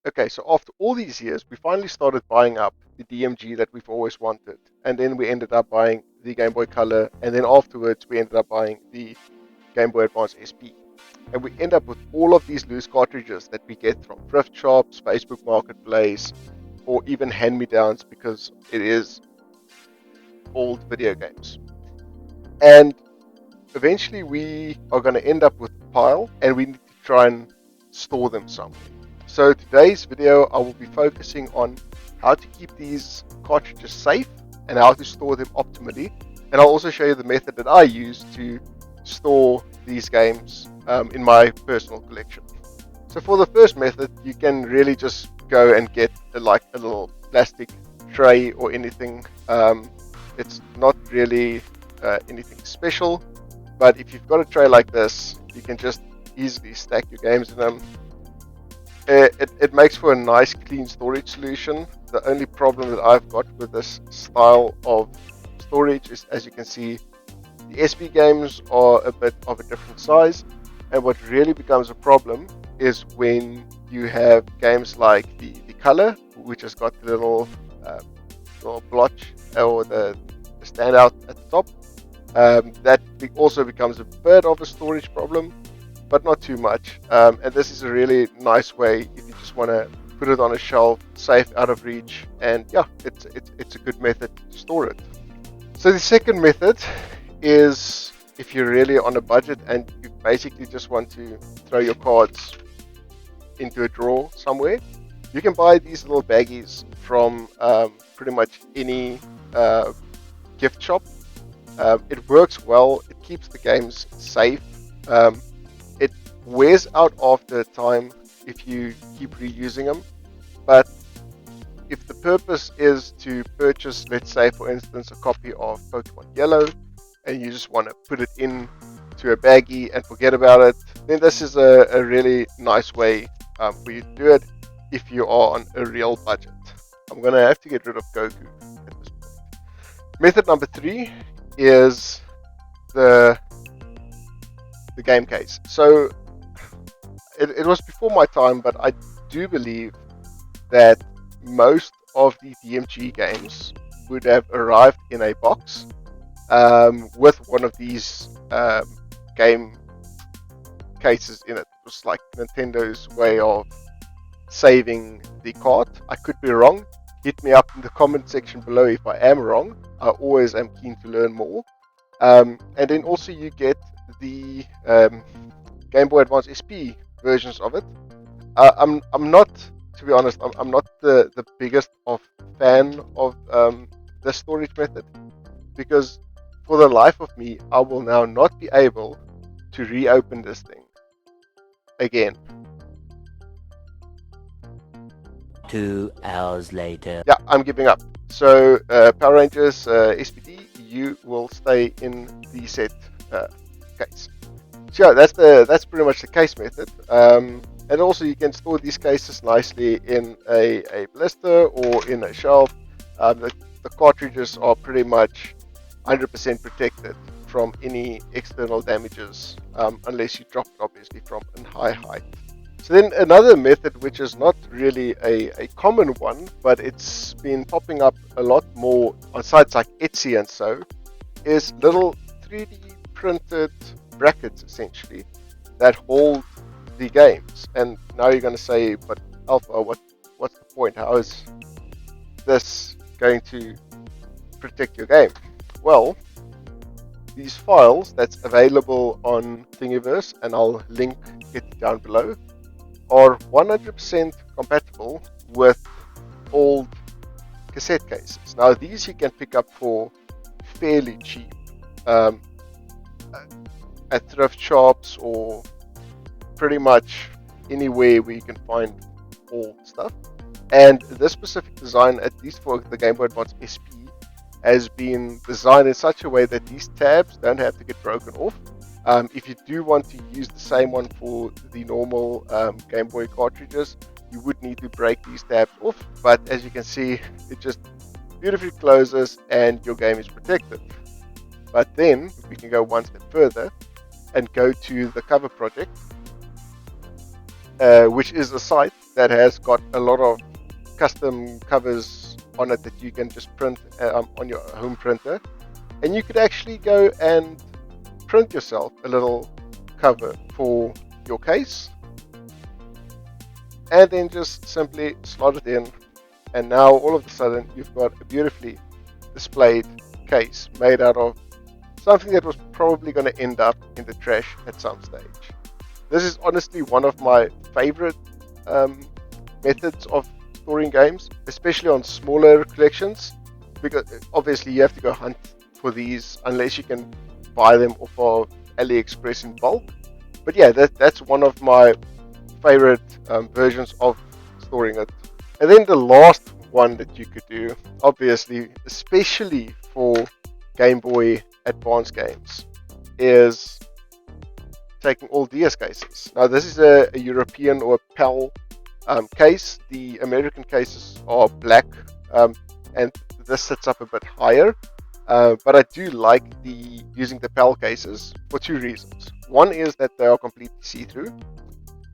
Okay, so after all these years, we finally started buying up the DMG that we've always wanted. And then we ended up buying the Game Boy Color. And then afterwards, we ended up buying the Game Boy Advance SP. And we end up with all of these loose cartridges that we get from thrift shops, Facebook Marketplace, or even hand-me-downs because it is old video games. And eventually we are going to end up with a pile and we need to try and store them somewhere. So today's video I will be focusing on how to keep these cartridges safe and how to store them optimally, and I'll also show you the method that I use to store these games in my personal collection. So for the first method, you can really just go and get a little plastic tray or anything. It's not really anything special, but if you've got a tray like this, you can just easily stack your games in them. It makes for a nice clean storage solution. The only problem that I've got with this style of storage is, as you can see, the SP games are a bit of a different size, and what really becomes a problem is when you have games like the Color, which has got the little blotch or the standout at the top. That also becomes a bit of a storage problem, but not too much. And this is a really nice way if you just want to put it on a shelf, safe, out of reach, and yeah, it's a good method to store it. So the second method is if you're really on a budget and you basically just want to throw your cards into a drawer somewhere, you can buy these little baggies from pretty much any gift shop. It works well, it keeps the games safe. It wears out after time if you keep reusing them, but if the purpose is to purchase, let's say for instance, a copy of Pokemon Yellow, and you just want to put it in to a baggie and forget about it, then this is a really nice way for you to do it if you are on a real budget. I'm going to have to get rid of Goku at this point. Method number 3 is the game case. So it was before my time, but I do believe that most of the DMG games would have arrived in a box with one of these game cases in it. It was like Nintendo's way of saving the cart. I could be wrong. Hit me up in the comment section below if I am wrong. I always am keen to learn more. And then also you get the Game Boy Advance SP versions of it. I'm not, to be honest, I'm not the biggest of fan of the storage method, because for the life of me, I will now not be able to reopen this thing again. 2 hours later. Yeah, I'm giving up. So Power Rangers SPD, you will stay in the set case. So yeah, that's pretty much the case method. And also you can store these cases nicely in a blister or in a shelf. The cartridges are pretty much 100% protected from any external damages, unless you drop it obviously from a high height. So then another method, which is not really a common one, but it's been popping up a lot more on sites like Etsy and so, is little 3D printed brackets essentially that hold the games. And now you're going to say, but Alpha, what's the point? How is this going to protect your game? Well, these files that's available on Thingiverse, and I'll link it down below, are 100% compatible with old cassette cases. Now these you can pick up for fairly cheap at thrift shops or pretty much anywhere where you can find old stuff. And this specific design, at least for the Game Boy Advance SP, has been designed in such a way that these tabs don't have to get broken off. If you do want to use the same one for the normal Game Boy cartridges, you would need to break these tabs off, but as you can see, it just beautifully closes and your game is protected. But then we can go one step further and go to the cover project, which is a site that has got a lot of custom covers on it that you can just print on your home printer, and you could actually go and print yourself a little cover for your case, and then just simply slot it in, and now all of a sudden you've got a beautifully displayed case made out of something that was probably going to end up in the trash at some stage. This is honestly one of my favorite methods of storing games, especially on smaller collections, because obviously you have to go hunt for these unless you can buy them off of AliExpress in bulk. But yeah, that's one of my favorite versions of storing it. And then the last one that you could do, obviously, especially for Game Boy Advance games, is taking all DS cases. Now this is a European or a PAL case. The American cases are black, and this sits up a bit higher. But I do like using the PAL cases for two reasons. One is that they are completely see-through,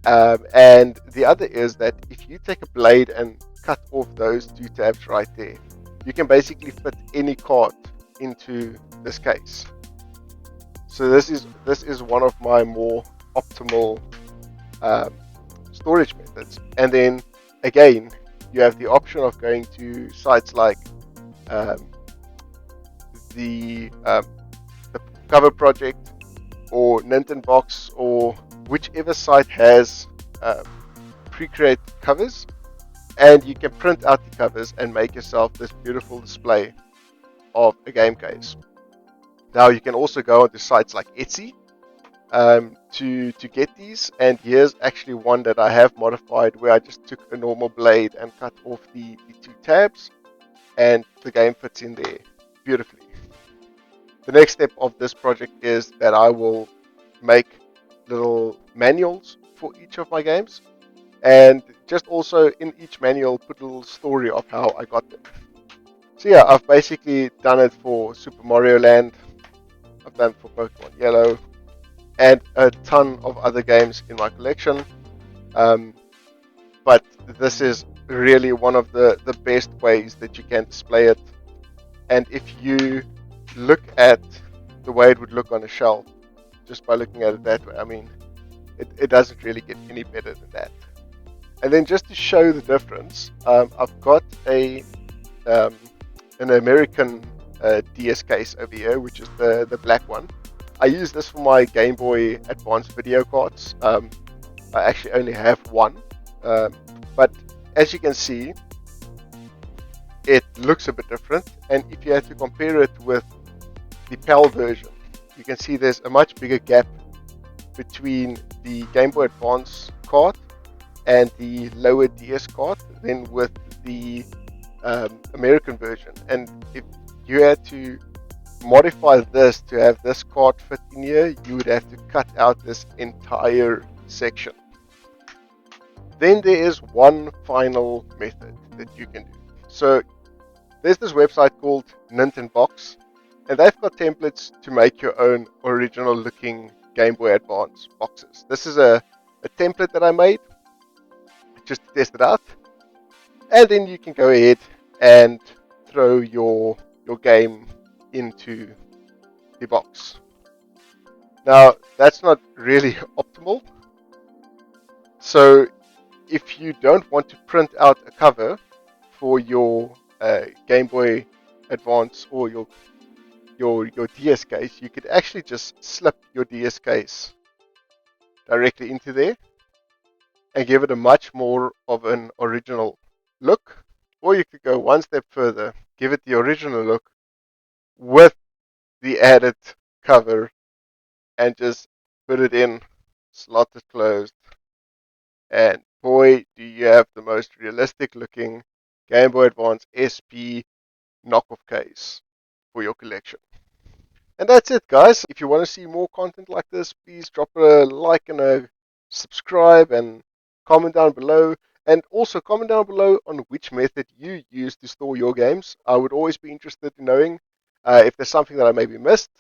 and the other is that if you take a blade and cut off those two tabs right there, you can basically fit any card into this case. So this is one of my more optimal storage methods. And then again, you have the option of going to sites like the Cover Project or Nintendo Box, or whichever site has pre-created covers, and you can print out the covers and make yourself this beautiful display of a game case. Now you can also go onto sites like Etsy to get these, and here's actually one that I have modified where I just took a normal blade and cut off the two tabs, and the game fits in there beautifully. The next step of this project is that I will make little manuals for each of my games, and just also in each manual put a little story of how I got them. So yeah, I've basically done it for Super Mario Land, I've done it for Pokemon Yellow, and a ton of other games in my collection. But this is really one of the best ways that you can display it. And if you look at the way it would look on a shelf, just by looking at it that way, I mean, it doesn't really get any better than that. And then just to show the difference, I've got an American DS case over here, which is the black one. I use this for my Game Boy Advance video cards. I actually only have one, but as you can see, it looks a bit different. And if you have to compare it with the PAL version, you can see there's a much bigger gap between the Game Boy Advance card and the lower DS card than with the American version. And if you had to modify this to have this card fit in here, you would have to cut out this entire section. Then there is one final method that you can do. So there's this website called Nintendo Box, and they've got templates to make your own original looking Game Boy Advance boxes. This is a template that I made just to test it out, and then you can go ahead and throw your game into the box. Now that's not really optimal, so if you don't want to print out a cover for your Game Boy Advance or your DS case, you could actually just slip your DS case directly into there and give it a much more of an original look. Or you could go one step further, give it the original look with the added cover, and just put it in, slot it closed, and boy, do you have the most realistic looking Game Boy Advance SP knockoff case for your collection. And that's it, guys. If you want to see more content like this, please drop a like and a subscribe, and comment down below. And also comment down below on which method you use to store your games. I would always be interested in knowing if there's something that I maybe missed.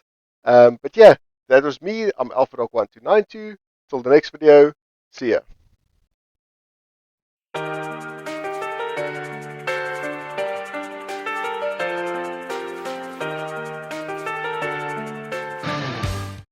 But yeah, that was me. I'm AlphaDog1292. Till the next video, see ya.